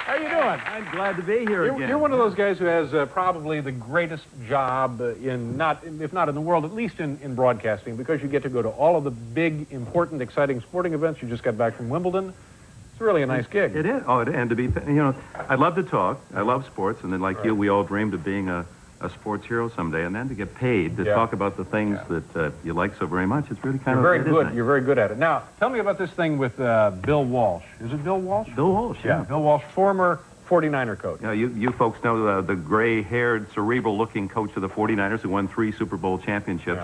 How you doing? I'm glad to be here again. You're one of those guys who has probably the greatest job if not in the world, at least in broadcasting, because you get to go to all of the big, important, exciting sporting events. You just got back from Wimbledon. It's really a nice gig. It is. Oh, and to be, I love to talk. I love sports, and then like you, we all dreamed of being a sports hero someday, and then to get paid to talk about the things that you like so very much. It's really kind of very good. You're very good at it. Now, tell me about this thing with Bill Walsh. Is it Bill Walsh? Bill Walsh, yeah. Bill Walsh, former 49er coach. You folks know the gray-haired, cerebral-looking coach of the 49ers who won 3 Super Bowl championships,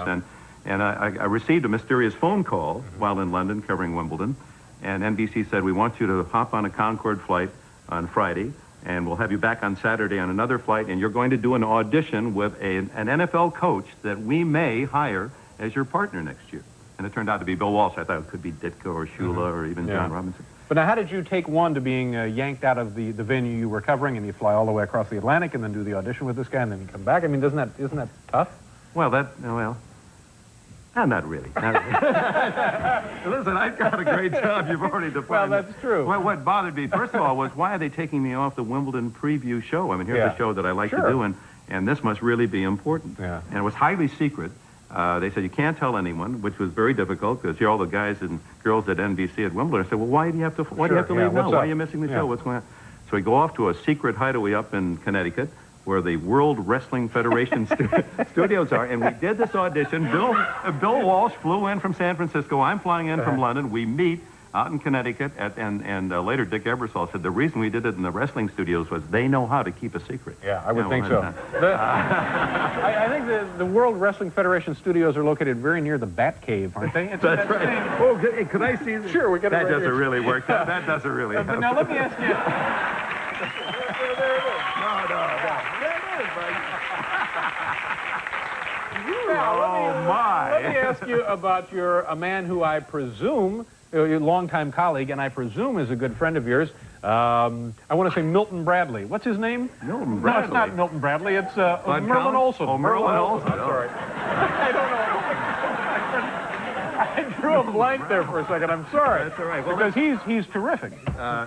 and I received a mysterious phone call while in London covering Wimbledon, and NBC said, we want you to hop on a Concorde flight on Friday, and we'll have you back on Saturday on another flight, and you're going to do an audition with an NFL coach that we may hire as your partner next year. And it turned out to be Bill Walsh. I thought it could be Ditka or Shula or even John Robinson. But now, how did you take one to being yanked out of the venue you were covering, and you fly all the way across the Atlantic and then do the audition with this guy, and then you come back? I mean, isn't that tough? Well, not really. Listen, I've got a great job. You've already defined. Well, that's true. Well, what bothered me, first of all, was why are they taking me off the Wimbledon preview show? I mean, here's a show that I like to do, and this must really be important. Yeah. And it was highly secret. They said, you can't tell anyone, which was very difficult, because all the guys and girls at NBC at Wimbledon. I said, well, why do you have to leave now? Why are you missing the show? What's going on? So we go off to a secret hideaway up in Connecticut, where the World Wrestling Federation studios are, and we did this audition. Bill Walsh flew in from San Francisco. I'm flying in from London. We meet out in Connecticut, and later Dick Ebersol said the reason we did it in the wrestling studios was they know how to keep a secret. Yeah, I would think so. I think the World Wrestling Federation studios are located very near the Bat Cave, aren't they? That's right. Oh, could I see this? Sure, we got that. That doesn't really work. That doesn't really happen. Now, let me ask you... There it is. Let me ask you about a man who I presume, your longtime colleague, and I presume is a good friend of yours. I want to say Milton Bradley. What's his name? Milton Bradley. No, it's not Milton Bradley. It's Merlin Olsen. Oh, Merlin Olsen. I'm sorry. I don't know. I drew a blank there for a second. I'm sorry. That's all right. Well, because he's terrific.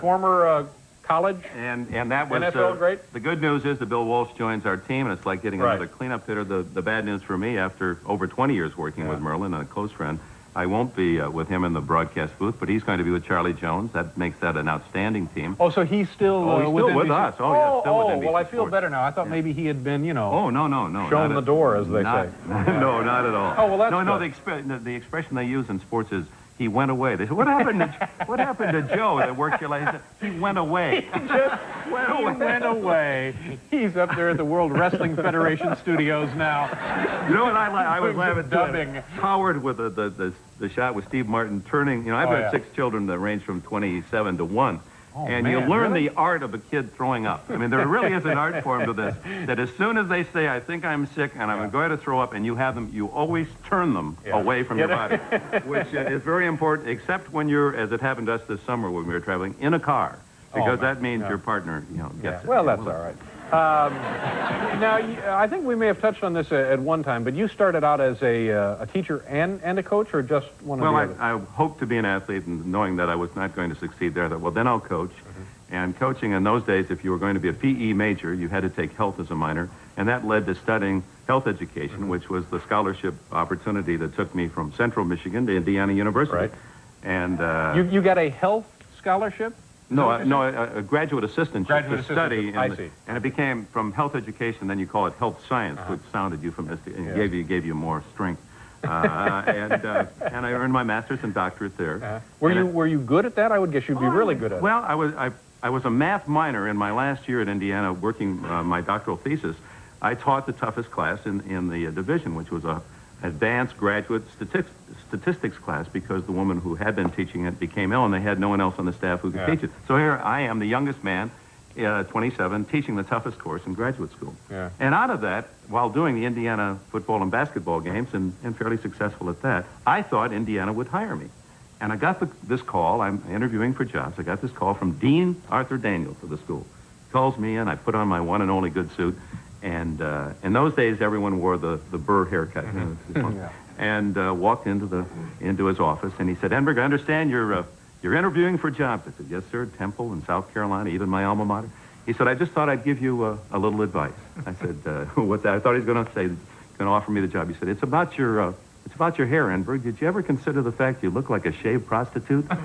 Former college and that was NFL great. The good news is that Bill Walsh joins our team, and it's like getting another cleanup hitter. The bad news for me, after over 20 years working with Merlin and a close friend, I won't be with him in the broadcast booth, but he's going to be with Charlie Jones. That makes that an outstanding team. Oh, so he's still with us. Oh, yeah, still with NBC well, I feel Sports. better now. I thought maybe he had been, Oh, no, shown the door, as they say. No, not at all. Oh, well, that's good. The expression they use in sports is, he went away. They said, what happened to Joe that worked your life? He said, he went away. He went away. He's up there at the World Wrestling Federation studios now. You know what I was laughing dubbing. Howard with the shot with Steve Martin turning. I've got 6 children that range from 27 to 1. Oh, and man, you learn really? the art of a kid throwing up. I mean, there really is an art form to this, that as soon as they say, I think I'm sick and I'm going to throw up, and you have them, you always turn them away from your body, which is very important, except when you're, as it happened to us this summer when we were traveling, in a car, because that means your partner, gets it. Well, that's all right. Now, I think we may have touched on this at one time, but you started out as a teacher and a coach, or just one of the others? I hoped to be an athlete, and knowing that I was not going to succeed there, I thought, well, then I'll coach. And coaching in those days, if you were going to be a PE major, you had to take health as a minor, and that led to studying health education, which was the scholarship opportunity that took me from Central Michigan to Indiana University. Right. And you got a health scholarship? No, a graduate assistantship to study. I see. And it became, from health education, then you call it health science, which sounded euphemistic and gave you more strength. And I earned my master's and doctorate there. Were you good at that? I would guess you'd be really good at it. Well, I was a math minor in my last year at Indiana working my doctoral thesis. I taught the toughest class in the division, which was a advanced graduate statistics class, because the woman who had been teaching it became ill and they had no one else on the staff who could teach it. So here I am, the youngest man, 27, teaching the toughest course in graduate school. Yeah. And out of that, while doing the Indiana football and basketball games, and fairly successful at that, I thought Indiana would hire me. And I got this call. I'm interviewing for jobs. I got this call from Dean Arthur Daniels of the school. He calls me in. I put on my one and only good suit. And in those days, everyone wore the Burr haircut. And walked into his office, and he said, Enberg, I understand you're you're interviewing for jobs. I said, yes, sir, Temple in South Carolina, even my alma mater. He said, I just thought I'd give you a little advice. I said, what's that? I thought he was going to say, going to offer me the job. He said, it's about your hair, Enberg. Did you ever consider the fact you look like a shaved prostitute? And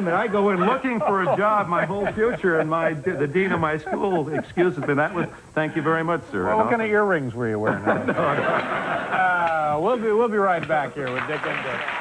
I go in looking for a job my whole future, and the dean of my school excuses me. That was, thank you very much, sir. Well, what kind of earrings were you wearing? We'll be right back here with Dick Enberg.